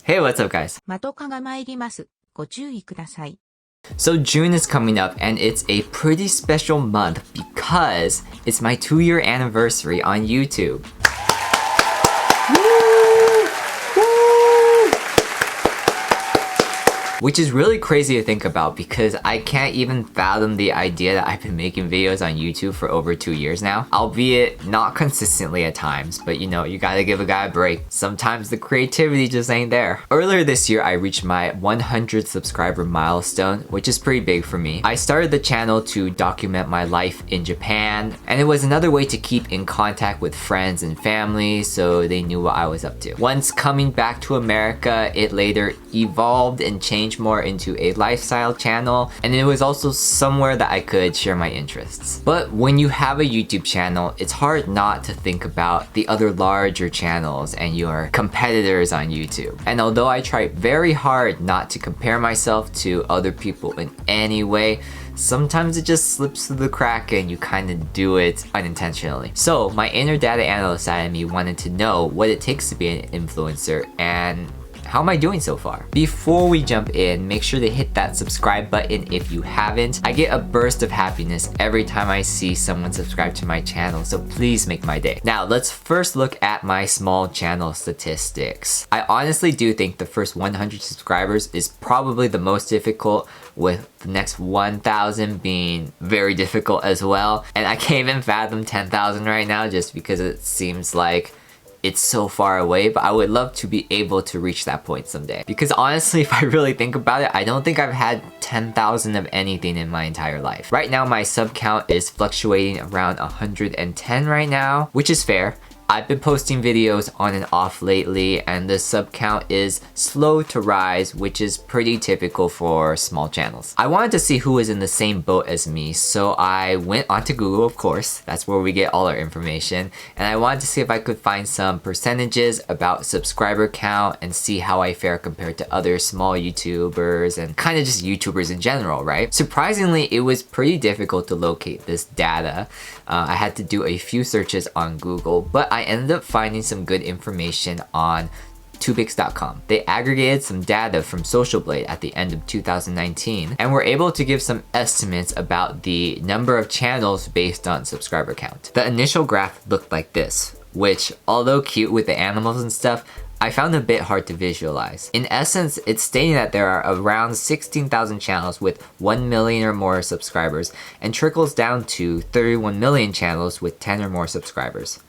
Hey, what's up, guys? マトカが参ります。ご注意ください。 So June is coming up and it's a pretty special month because it's my 2-year anniversary on YouTube. Which is really crazy to think about because I can't even fathom the idea that I've been making videos on YouTube for over 2 years now. Albeit not consistently at times, but you know, you gotta give a guy a break. Sometimes the creativity just ain't there. Earlier this year, I reached my 100 subscriber milestone, which is pretty big for me. I started the channel to document my life in Japan, and it was another way to keep in contact with friends and family so they knew what I was up to. Once coming back to America, it later evolved and changed more into a lifestyle channel, and it was also somewhere that I could share my interests. But when you have a YouTube channel, it's hard not to think about the other larger channels and your competitors on YouTube. And although I try very hard not to compare myself to other people in any way, sometimes it just slips through the crack and you kind of do it unintentionally. So my inner data analyst side of me wanted to know what it takes to be an influencer and how am I doing so far? Before we jump in, make sure to hit that subscribe button if you haven't. I get a burst of happiness every time I see someone subscribe to my channel, so please make my day. Now, let's first look at my small channel statistics. I honestly do think the first 100 subscribers is probably the most difficult, with the next 1,000 being very difficult as well. And I can't even fathom 10,000 right now just because it seems like it's so far away, but I would love to be able to reach that point someday. Because honestly, if I really think about it, I don't think I've had 10,000 of anything in my entire life. Right now, my sub count is fluctuating around 110 right now, which is fair. I've been posting videos on and off lately, and the sub count is slow to rise, which is pretty typical for small channels. I wanted to see who was in the same boat as me, so I went onto Google, of course. That's where we get all our information. And I wanted to see if I could find some percentages about subscriber count and see how I fare compared to other small YouTubers and kind of just YouTubers in general, right? Surprisingly, it was pretty difficult to locate this data. I had to do a few searches on Google, but I ended up finding some good information on Tubix.com. They aggregated some data from Socialblade at the end of 2019 and were able to give some estimates about the number of channels based on subscriber count. The initial graph looked like this, which, although cute with the animals and stuff, I found a bit hard to visualize. In essence, it's stating that there are around 16,000 channels with 1 million or more subscribers and trickles down to 31 million channels with 10 or more subscribers.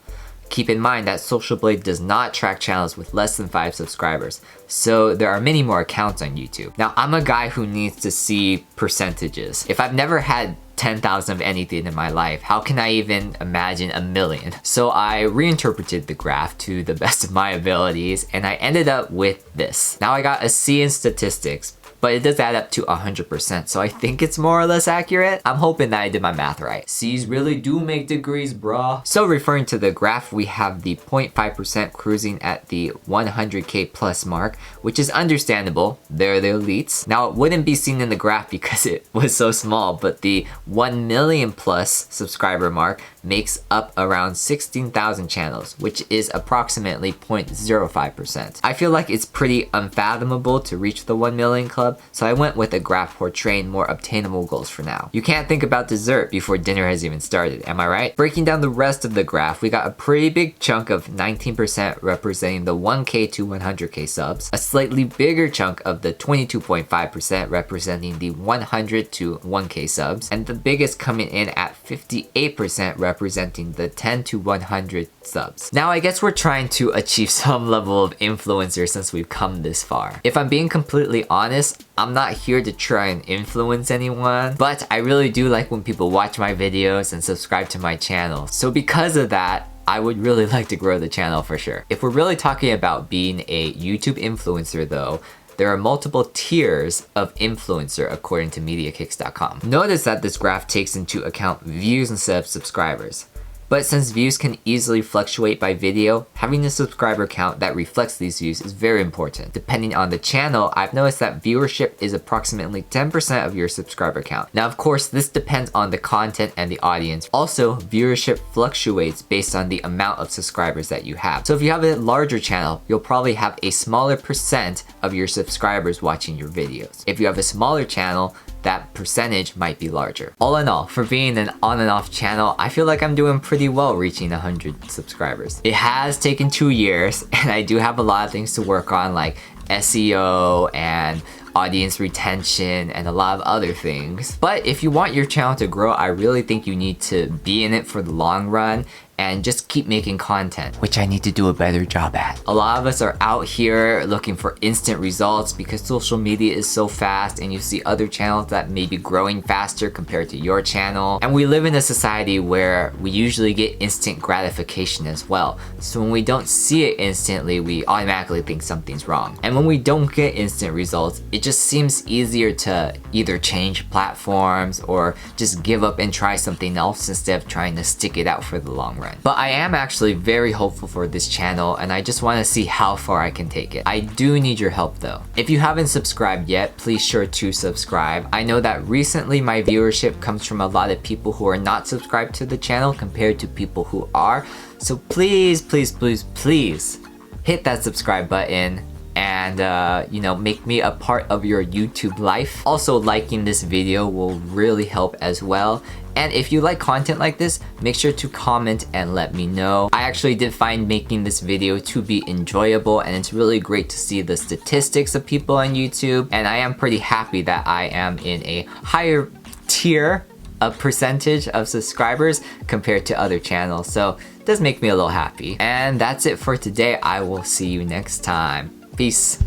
Keep in mind that Socialblade does not track channels with less than 5 subscribers, so there are many more accounts on YouTube. Now, I'm a guy who needs to see percentages. If I've never had 10,000 of anything in my life, how can I even imagine a million? So I reinterpreted the graph to the best of my abilities, and I ended up with this. Now I got a C in statistics, but it does add up to 100%, so I think it's more or less accurate. I'm hoping that I did my math right. C's really do make degrees, bruh. So referring to the graph, we have the 0.5% cruising at the 100k plus mark, which is understandable. They're the elites. Now, it wouldn't be seen in the graph because it was so small, but the 1 million plus subscriber mark makes up around 16,000 channels, which is approximately 0.05%. I feel like it's pretty unfathomable to reach the 1 million club, so I went with a graph portraying more obtainable goals for now. You can't think about dessert before dinner has even started, am I right? Breaking down the rest of the graph, we got a pretty big chunk of 19% representing the 1k to 100k subs, a slightly bigger chunk of the 22.5% representing the 100 to 1k subs, and the biggest coming in at 58% representing the 10 to 100 subs. Now I guess we're trying to achieve some level of influencer since we've come this far. If I'm being completely honest, I'm not here to try and influence anyone, but I really do like when people watch my videos and subscribe to my channel. So because of that, I would really like to grow the channel for sure. If we're really talking about being a YouTube influencer though, there are multiple tiers of influencer according to MediaKicks.com. Notice that this graph takes into account views instead of subscribers. But since views can easily fluctuate by video, having a subscriber count that reflects these views is very important. Depending on the channel, I've noticed that viewership is approximately 10% of your subscriber count. Now, of course, this depends on the content and the audience. Also, viewership fluctuates based on the amount of subscribers that you have. So if you have a larger channel, you'll probably have a smaller percent of your subscribers watching your videos. If you have a smaller channel, that percentage might be larger. All in all, for being an on and off channel, I feel like I'm doing pretty well reaching 100 subscribers. It has taken 2 years, and I do have a lot of things to work on, like SEO and audience retention and a lot of other things. But if you want your channel to grow, I really think you need to be in it for the long run and just keep making content, which I need to do a better job at. A lot of us are out here looking for instant results because social media is so fast, and you see other channels that may be growing faster compared to your channel. And we live in a society where we usually get instant gratification as well. So when we don't see it instantly, we automatically think something's wrong. And when we don't get instant results, it just seems easier to either change platforms or just give up and try something else instead of trying to stick it out for the long run. But I am actually very hopeful for this channel, and I just want to see how far I can take it. I do need your help though. If you haven't subscribed yet, please sure to subscribe. I know that recently my viewership comes from a lot of people who are not subscribed to the channel compared to people who are. So please, please, please, please hit that subscribe button and you know, make me a part of your YouTube life. Also, liking this video will really help as well. And if you like content like this, make sure to comment and let me know. I actually did find making this video to be enjoyable, and it's really great to see the statistics of people on YouTube. And I am pretty happy that I am in a higher tier of percentage of subscribers compared to other channels. So it does make me a little happy. And that's it for today. I will see you next time. Peace.